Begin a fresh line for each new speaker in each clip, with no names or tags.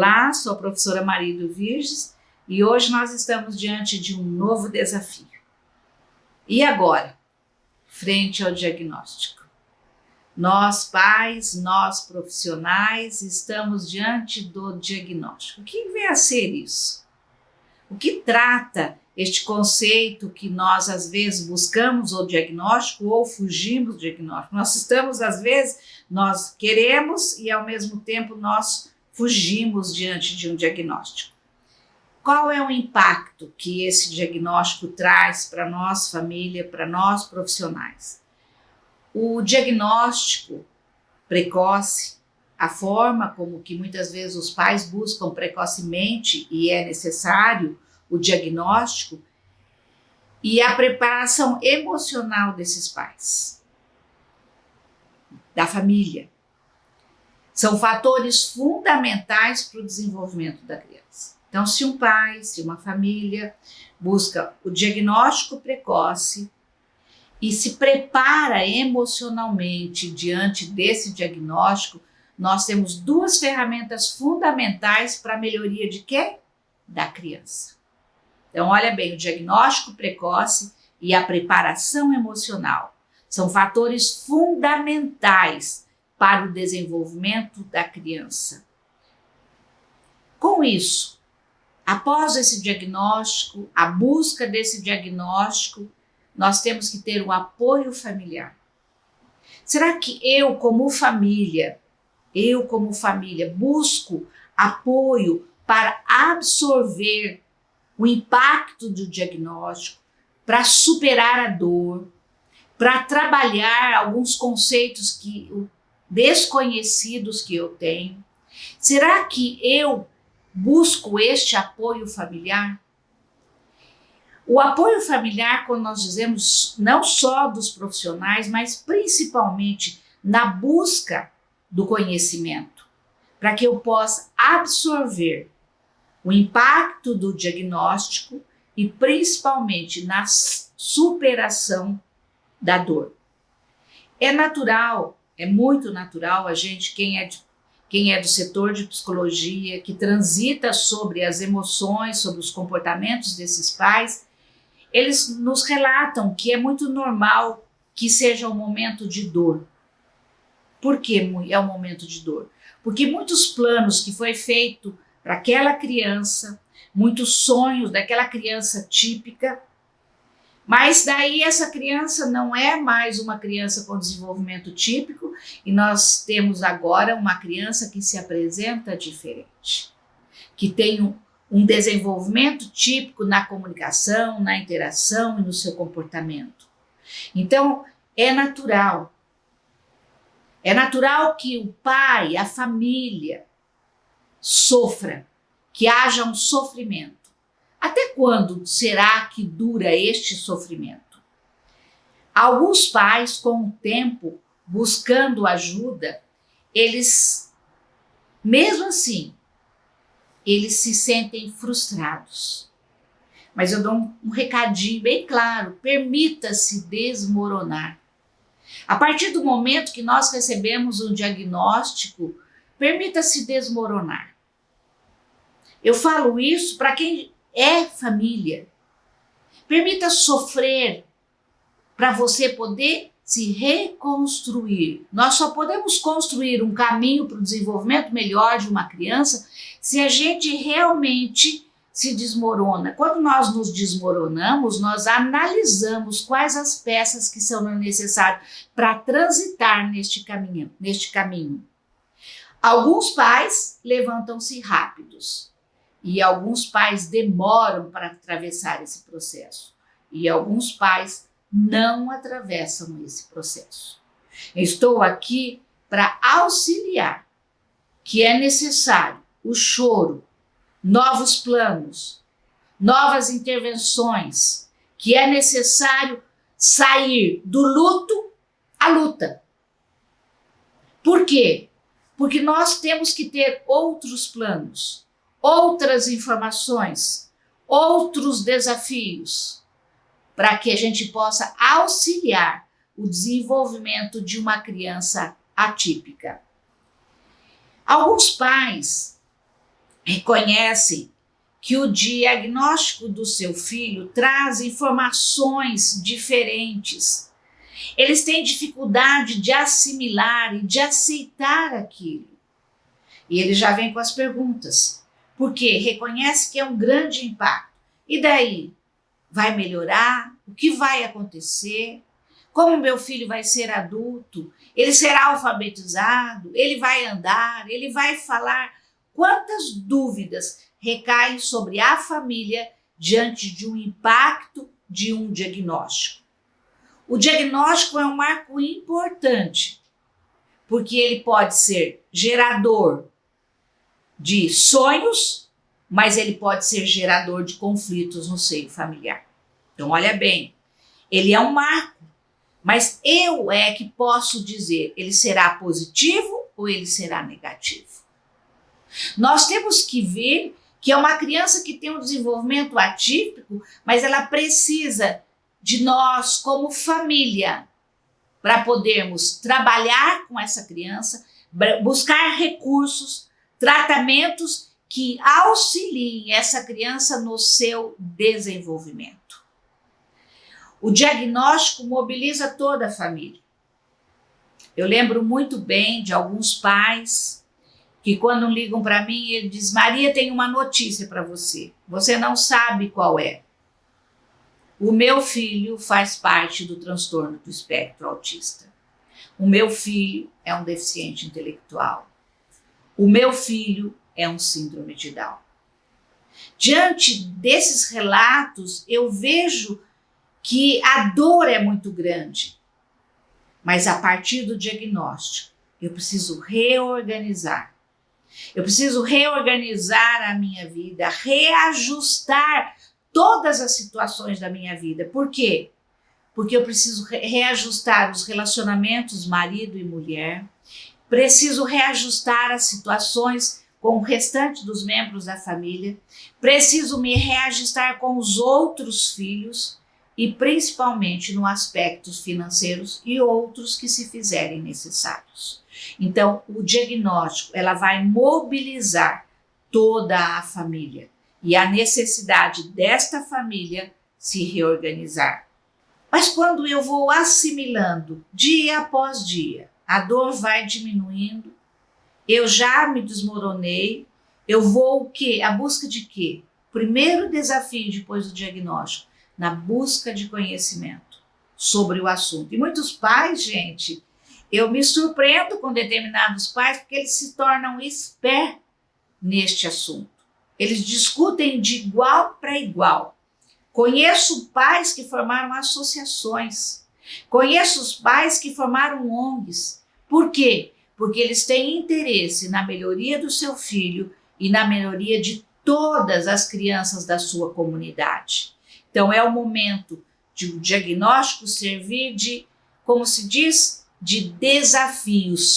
Olá, sou a professora Marido Virges e hoje nós estamos diante de um novo desafio. E agora, frente ao diagnóstico? Nós pais, nós profissionais, estamos diante do diagnóstico. O que vem a ser isso? O que trata este conceito que nós às vezes buscamos o diagnóstico ou fugimos do diagnóstico? Nós estamos, às vezes, nós queremos e ao mesmo tempo nós fugimos diante de um diagnóstico. Qual é o impacto que esse diagnóstico traz para nós, família, para nós profissionais? O diagnóstico precoce, a forma como que muitas vezes os pais buscam precocemente e é necessário o diagnóstico e a preparação emocional desses pais, da família, são fatores fundamentais para o desenvolvimento da criança. Então, se um pai, se uma família busca o diagnóstico precoce e se prepara emocionalmente diante desse diagnóstico, nós temos duas ferramentas fundamentais para a melhoria de quê? Da criança. Então, olha bem, o diagnóstico precoce e a preparação emocional são fatores fundamentais para o desenvolvimento da criança. Com isso, após esse diagnóstico, a busca desse diagnóstico, nós temos que ter um apoio familiar. Será que eu, como família, busco apoio para absorver o impacto do diagnóstico, para superar a dor, para trabalhar alguns conceitos desconhecidos que eu tenho? Será que eu busco este apoio familiar? O apoio familiar, quando nós dizemos não só dos profissionais, mas principalmente na busca do conhecimento, para que eu possa absorver o impacto do diagnóstico e principalmente na superação da dor. É natural, é muito natural a gente, quem é do setor de psicologia, que transita sobre as emoções, sobre os comportamentos desses pais, eles nos relatam que é muito normal que seja um momento de dor. Por que é um momento de dor? Porque muitos planos que foi feito para aquela criança, muitos sonhos daquela criança típica, mas daí essa criança não é mais uma criança com desenvolvimento típico e nós temos agora uma criança que se apresenta diferente, que tem um desenvolvimento típico na comunicação, na interação e no seu comportamento. Então, é natural que o pai, a família, sofra, que haja um sofrimento. Até quando será que dura este sofrimento? Alguns pais, com o tempo, buscando ajuda, eles, mesmo assim, eles se sentem frustrados. Mas eu dou um recadinho bem claro: permita-se desmoronar. A partir do momento que nós recebemos um diagnóstico, permita-se desmoronar. Eu falo isso para quem é família. Permita sofrer para você poder se reconstruir. Nós só podemos construir um caminho para o desenvolvimento melhor de uma criança se a gente realmente se desmorona. Quando nós nos desmoronamos, nós analisamos quais as peças que são necessárias para transitar neste caminho. Alguns pais levantam-se rápidos e alguns pais demoram para atravessar esse processo e alguns pais não atravessam esse processo. Estou aqui para auxiliar que é necessário o choro, novos planos, novas intervenções, que é necessário sair do luto à luta. Por quê? Porque nós temos que ter outros planos, outras informações, outros desafios, para que a gente possa auxiliar o desenvolvimento de uma criança atípica. Alguns pais reconhecem que o diagnóstico do seu filho traz informações diferentes. Eles têm dificuldade de assimilar e de aceitar aquilo. E ele já vem com as perguntas. Por quê? Reconhece que é um grande impacto. E daí? Vai melhorar? O que vai acontecer? Como meu filho vai ser adulto? Ele será alfabetizado? Ele vai andar? Ele vai falar? Quantas dúvidas recaem sobre a família diante de um impacto de um diagnóstico? O diagnóstico é um marco importante, porque ele pode ser gerador de sonhos, mas ele pode ser gerador de conflitos no seio familiar. Então, olha bem, ele é um marco, mas eu é que posso dizer, ele será positivo ou ele será negativo? Nós temos que ver que é uma criança que tem um desenvolvimento atípico, mas ela precisa de nós como família para podermos trabalhar com essa criança, buscar recursos, tratamentos que auxiliem essa criança no seu desenvolvimento. O diagnóstico mobiliza toda a família. Eu lembro muito bem de alguns pais que quando ligam para mim, ele diz: Maria, tem uma notícia para você. Você não sabe qual é. O meu filho faz parte do transtorno do espectro autista. O meu filho é um deficiente intelectual. O meu filho é um síndrome de Down. Diante desses relatos, eu vejo que a dor é muito grande. Mas a partir do diagnóstico, eu preciso reorganizar. Eu preciso reorganizar a minha vida, reajustar todas as situações da minha vida. Por quê? Porque eu preciso reajustar os relacionamentos marido e mulher, preciso reajustar as situações com o restante dos membros da família, preciso me reajustar com os outros filhos e principalmente no aspectos financeiros e outros que se fizerem necessários. Então, o diagnóstico, ela vai mobilizar toda a família e a necessidade desta família se reorganizar. Mas quando eu vou assimilando dia após dia, a dor vai diminuindo, eu já me desmoronei, eu vou o quê? A busca de quê? Primeiro desafio depois do diagnóstico, na busca de conhecimento sobre o assunto. E muitos pais, gente, eu me surpreendo com determinados pais porque eles se tornam experts neste assunto. Eles discutem de igual para igual. Conheço pais que formaram associações. Conheço os pais que formaram ONGs. Por quê? Porque eles têm interesse na melhoria do seu filho e na melhoria de todas as crianças da sua comunidade. Então é o momento de o diagnóstico servir de, como se diz, de desafios,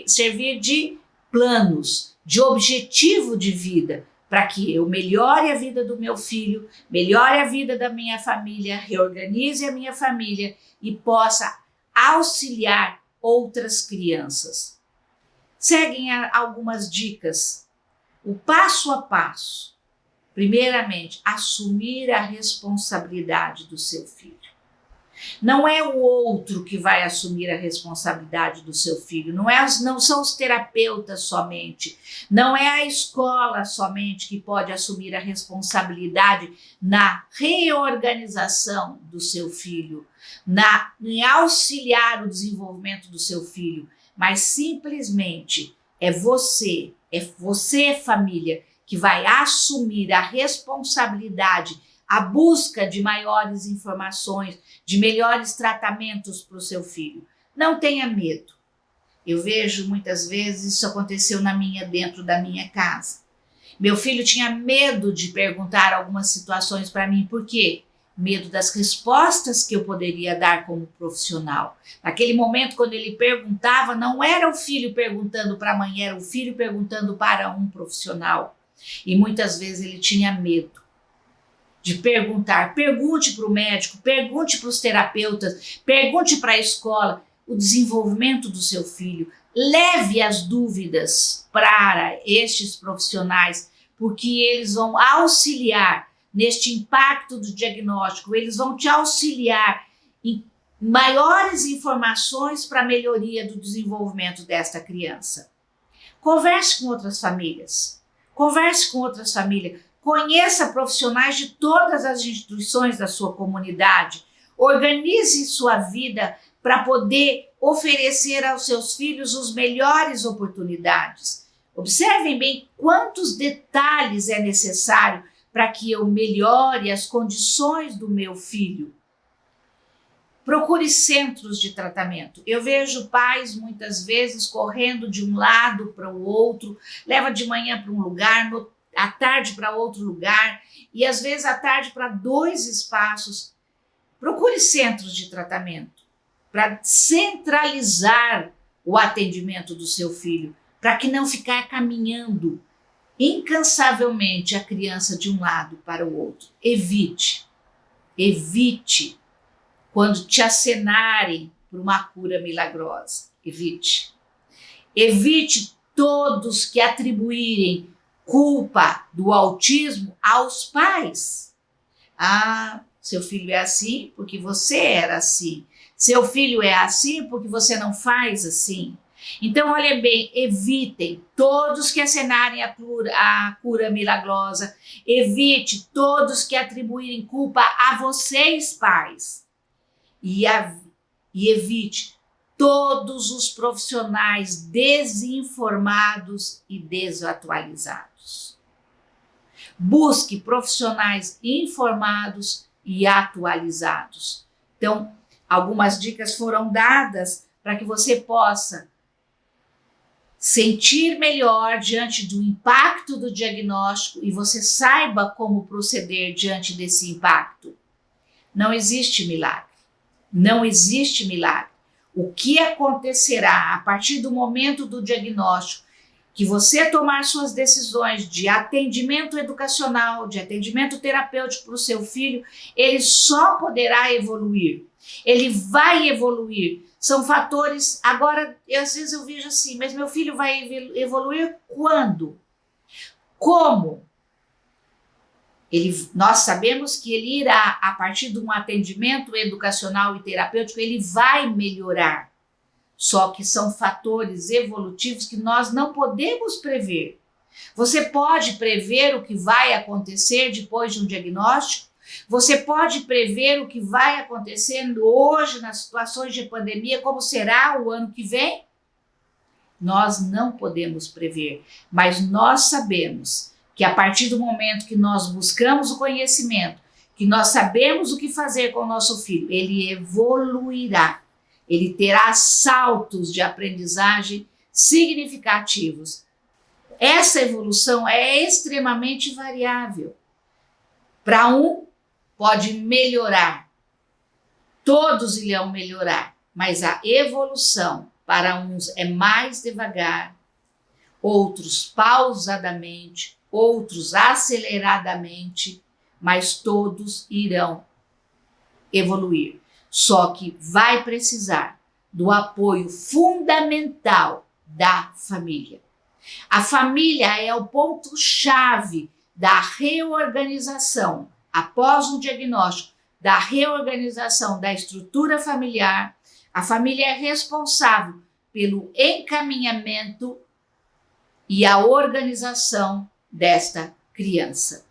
servir de planos, de objetivo de vida, para que eu melhore a vida do meu filho, melhore a vida da minha família, reorganize a minha família e possa auxiliar outras crianças. Seguem algumas dicas. O passo a passo. Primeiramente, assumir a responsabilidade do seu filho. Não é o outro que vai assumir a responsabilidade do seu filho, não são os terapeutas somente, não é a escola somente que pode assumir a responsabilidade na reorganização do seu filho, em auxiliar o desenvolvimento do seu filho, mas simplesmente é você família, que vai assumir a responsabilidade, a busca de maiores informações, de melhores tratamentos para o seu filho. Não tenha medo. Eu vejo muitas vezes isso aconteceu dentro da minha casa. Meu filho tinha medo de perguntar algumas situações para mim. Por quê? Medo das respostas que eu poderia dar como profissional. Naquele momento, quando ele perguntava, não era o filho perguntando para a mãe, era o filho perguntando para um profissional. E muitas vezes ele tinha medo de perguntar. Pergunte para o médico, pergunte para os terapeutas, pergunte para a escola o desenvolvimento do seu filho. Leve as dúvidas para estes profissionais, porque eles vão auxiliar neste impacto do diagnóstico, eles vão te auxiliar em maiores informações para a melhoria do desenvolvimento desta criança. Converse com outras famílias, conheça profissionais de todas as instituições da sua comunidade, organize sua vida para poder oferecer aos seus filhos as melhores oportunidades. Observem bem quantos detalhes é necessário para que eu melhore as condições do meu filho. Procure centros de tratamento. Eu vejo pais muitas vezes correndo de um lado para o outro, leva de manhã para um lugar, à tarde para outro lugar e às vezes à tarde para 2 espaços. Procure centros de tratamento para centralizar o atendimento do seu filho, para que não ficar caminhando incansavelmente a criança de um lado para o outro. Evite quando te acenarem por uma cura milagrosa. Evite todos que atribuírem culpa do autismo aos pais. Ah, seu filho é assim porque você era assim. Seu filho é assim porque você não faz assim. Então, olhem bem, evitem todos que acenarem a cura milagrosa. Evite todos que atribuírem culpa a vocês, pais. E evite todos os profissionais desinformados e desatualizados. Busque profissionais informados e atualizados. Então, algumas dicas foram dadas para que você possa sentir melhor diante do impacto do diagnóstico e você saiba como proceder diante desse impacto. Não existe milagre. Não existe milagre. O que acontecerá a partir do momento do diagnóstico, que você tomar suas decisões de atendimento educacional, de atendimento terapêutico para o seu filho, ele só poderá evoluir. Ele vai evoluir. São fatores, agora, às vezes eu vejo assim, mas meu filho vai evoluir quando? Como? Nós sabemos que ele irá, a partir de um atendimento educacional e terapêutico, ele vai melhorar. Só que são fatores evolutivos que nós não podemos prever. Você pode prever o que vai acontecer depois de um diagnóstico? Você pode prever o que vai acontecendo hoje nas situações de pandemia, como será o ano que vem? Nós não podemos prever, mas nós sabemos que a partir do momento que nós buscamos o conhecimento, que nós sabemos o que fazer com o nosso filho, ele evoluirá, ele terá saltos de aprendizagem significativos. Essa evolução é extremamente variável. Para um, pode melhorar, todos irão melhorar, mas a evolução para uns é mais devagar, outros pausadamente, outros aceleradamente, mas todos irão evoluir. Só que vai precisar do apoio fundamental da família. A família é o ponto-chave da reorganização, após um diagnóstico, da reorganização da estrutura familiar. A família é responsável pelo encaminhamento e a organização desta criança.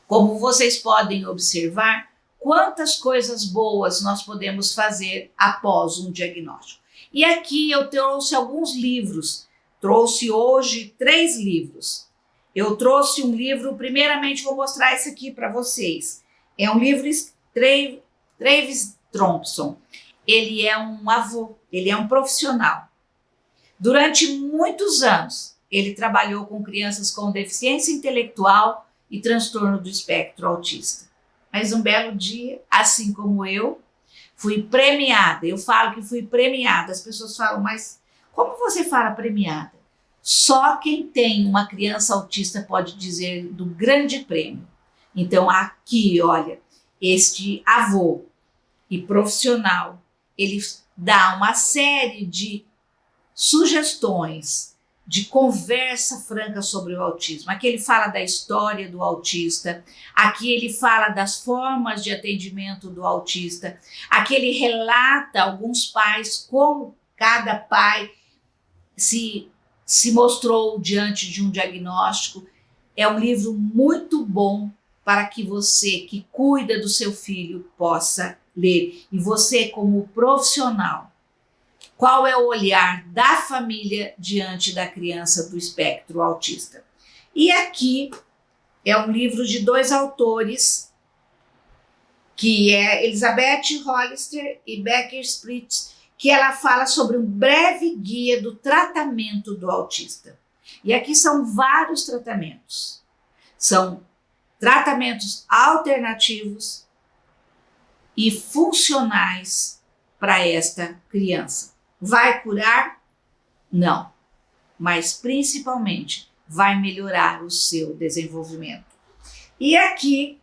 Como vocês podem observar, quantas coisas boas nós podemos fazer após um diagnóstico. E aqui eu trouxe alguns livros, trouxe hoje 3 livros. Eu trouxe um livro, primeiramente vou mostrar esse aqui para vocês. É um livro Travis Thompson. Ele é um avô, ele é um profissional. Durante muitos anos, ele trabalhou com crianças com deficiência intelectual e transtorno do espectro autista. Mas um belo dia, assim como eu, fui premiada. Eu falo que fui premiada. As pessoas falam, mas como você fala premiada? Só quem tem uma criança autista pode dizer do grande prêmio. Então aqui, olha, este avô e profissional, ele dá uma série de sugestões, de conversa franca sobre o autismo. Aqui ele fala da história do autista, aqui ele fala das formas de atendimento do autista, aqui ele relata alguns pais, como cada pai se mostrou diante de um diagnóstico. É um livro muito bom para que você que cuida do seu filho possa ler. E você, como profissional, qual é o olhar da família diante da criança do espectro autista? E aqui é um livro de 2 autores, que é Elizabeth Hollister e Becker Spritz, que ela fala sobre um breve guia do tratamento do autista. E aqui são vários tratamentos. São tratamentos alternativos e funcionais para esta criança. Vai curar? Não. Mas principalmente vai melhorar o seu desenvolvimento. E aqui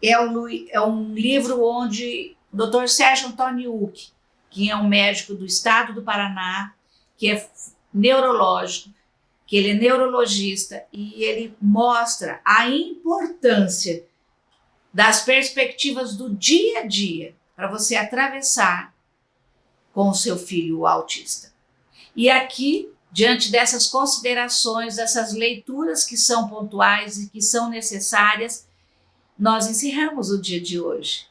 é um livro onde o Dr. Sérgio Antônio Uck, que é um médico do estado do Paraná, que é neurológico, que ele é neurologista, e ele mostra a importância das perspectivas do dia a dia para você atravessar com o seu filho autista. E aqui, diante dessas considerações, dessas leituras que são pontuais e que são necessárias, nós encerramos o dia de hoje.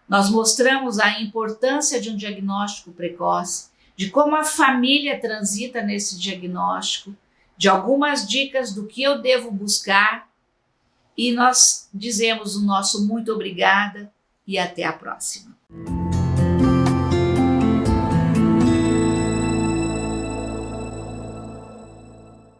Nós mostramos a importância de um diagnóstico precoce, de como a família transita nesse diagnóstico, de algumas dicas do que eu devo buscar, e nós dizemos o nosso muito obrigada e até a próxima.